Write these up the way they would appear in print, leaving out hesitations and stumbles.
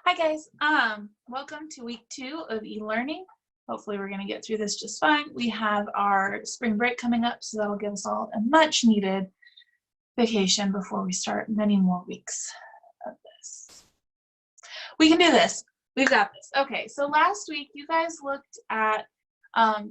Hi guys, welcome to week 2 of e-learning. Hopefully we're going to get through this just fine. We have our spring break coming up, so that'll give us all a much needed vacation before we start many more weeks of this. We can do this. We've got this. Okay, so last week you guys looked at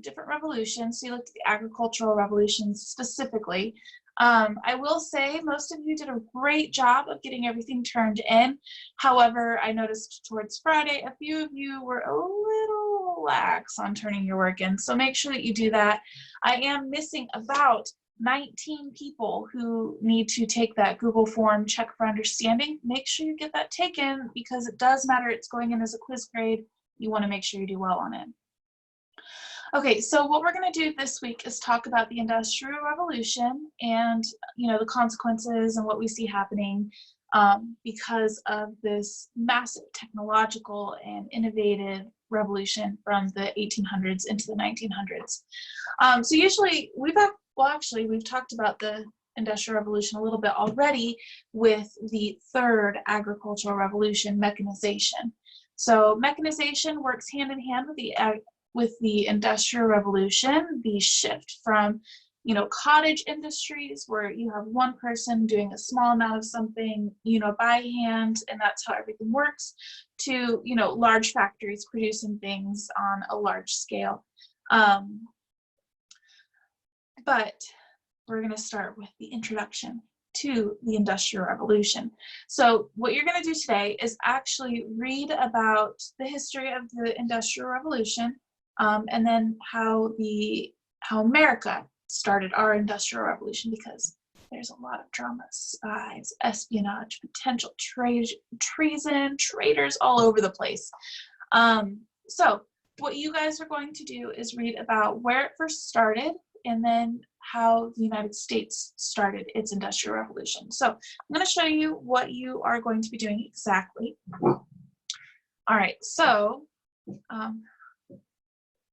different revolutions. So you looked at the agricultural revolutions specifically. I will say most of you did a great job of getting everything turned in. However, I noticed towards Friday, a few of you were a little lax on turning your work in. So make sure that you do that. I am missing about 19 people who need to take that Google form check for understanding. Make sure you get that taken because it does matter. It's going in as a quiz grade. You want to make sure you do well on it. Okay, so what we're going to do this week is talk about the Industrial Revolution and, the consequences and what we see happening because of this massive technological and innovative revolution from the 1800s into the 1900s. So usually we've talked about the Industrial Revolution a little bit already with the third agricultural revolution, mechanization. So mechanization works hand in hand with the Industrial Revolution, the shift from, cottage industries where you have one person doing a small amount of something, by hand, and that's how everything works, to, large factories producing things on a large scale. But we're going to start with the introduction to the Industrial Revolution. So what you're going to do today is actually read about the history of the Industrial Revolution, and then how America started our Industrial Revolution, because there's a lot of drama, spies, espionage, potential treason, traitors all over the place. So what you guys are going to do is read about where it first started and then how the United States started its Industrial Revolution. So I'm going to show you what you are going to be doing exactly. All right, so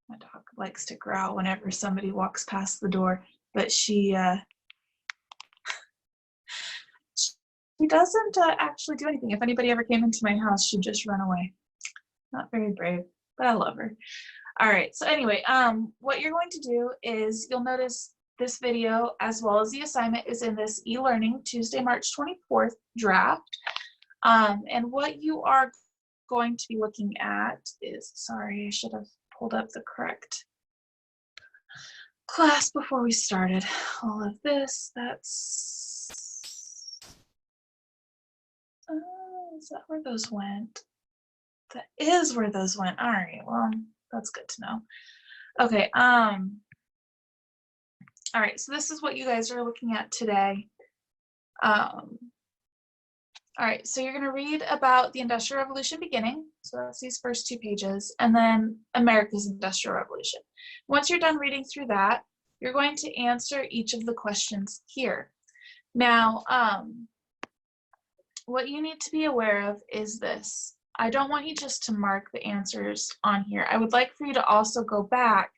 my dog likes to growl whenever somebody walks past the door, but she doesn't actually do anything. If anybody ever came into my house, she'd just run away. Not very brave, but I love her. All right, so anyway, what you're going to do is you'll notice this video as well as the assignment is in this e-learning Tuesday, March 24th draft. And what you are going to be looking at is, sorry, I should have pulled up the correct class before we started. All of this, that's, is that where those went? That is where those went. All right, well, that's good to know. Okay, all right, so this is what you guys are looking at today. All right, so you're going to read about the Industrial Revolution beginning, so that's these first 2 pages, and then America's Industrial Revolution. Once you're done reading through that, you're going to answer each of the questions here. Now, what you need to be aware of is this. I don't want you just to mark the answers on here. I would like for you to also go back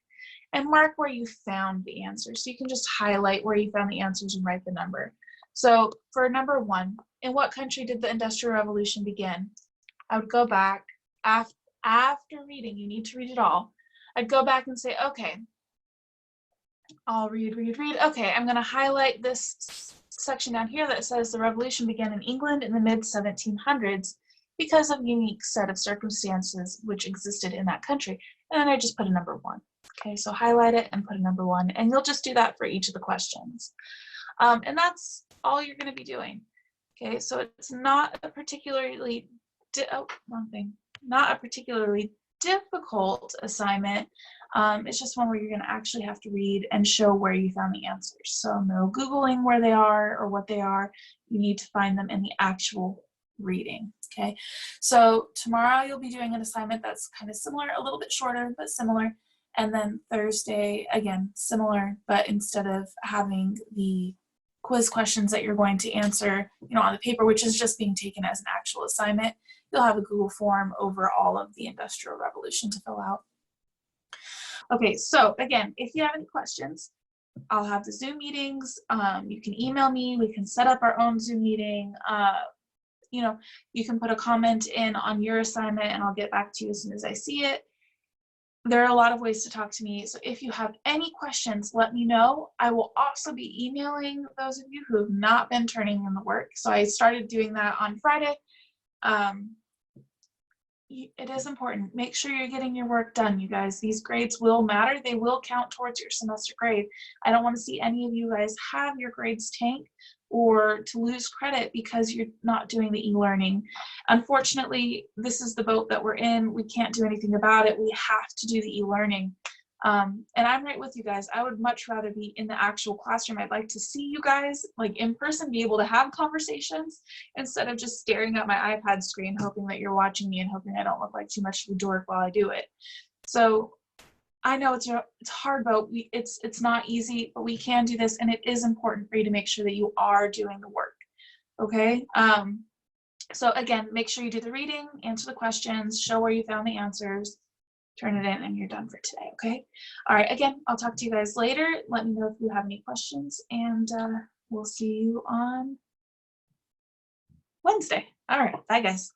and mark where you found the answers. So you can just highlight where you found the answers and write the number. So for number 1, in what country did the Industrial Revolution begin? I would go back after reading, you need to read it all. I'd go back and say, okay, I'll read. Okay, I'm gonna highlight this section down here that says the revolution began in England in the mid-1700s because of a unique set of circumstances which existed in that country. And then I just put a number 1. Okay, so highlight it and put a number 1, and you'll just do that for each of the questions. And that's all you're going to be doing. Okay, so it's not a particularly difficult assignment. It's just one where you're going to actually have to read and show where you found the answers. So no Googling where they are or what they are. You need to find them in the actual reading. Okay, so tomorrow you'll be doing an assignment that's kind of similar, a little bit shorter, but similar. And then Thursday, again, similar, but instead of having the quiz questions that you're going to answer, on the paper, which is just being taken as an actual assignment, you'll have a Google form over all of the Industrial Revolution to fill out. Okay, so again, if you have any questions, I'll have the Zoom meetings. You can email me. We can set up our own Zoom meeting. you know, you can put a comment in on your assignment and I'll get back to you as soon as I see it. There are a lot of ways to talk to me. So if you have any questions, let me know. I will also be emailing those of you who have not been turning in the work. So I started doing that on Friday. It is important. Make sure you're getting your work done, you guys. These grades will matter. They will count towards your semester grade. I don't want to see any of you guys have your grades tank or to lose credit because you're not doing the e-learning. Unfortunately, this is the boat that we're in. We can't do anything about it. We have to do the e-learning. And I'm right with you guys. I would much rather be in the actual classroom. I'd like to see you guys like in person, be able to have conversations instead of just staring at my iPad screen, hoping that you're watching me and hoping I don't look like too much of a dork while I do it. So I know it's hard, but it's not easy, but we can do this, and it is important for you to make sure that you are doing the work. Okay. So again, make sure you do the reading, answer the questions, show where you found the answers. Turn it in and you're done for today, okay? All right, again, I'll talk to you guys later. Let me know if you have any questions, and we'll see you on Wednesday. All right, bye guys.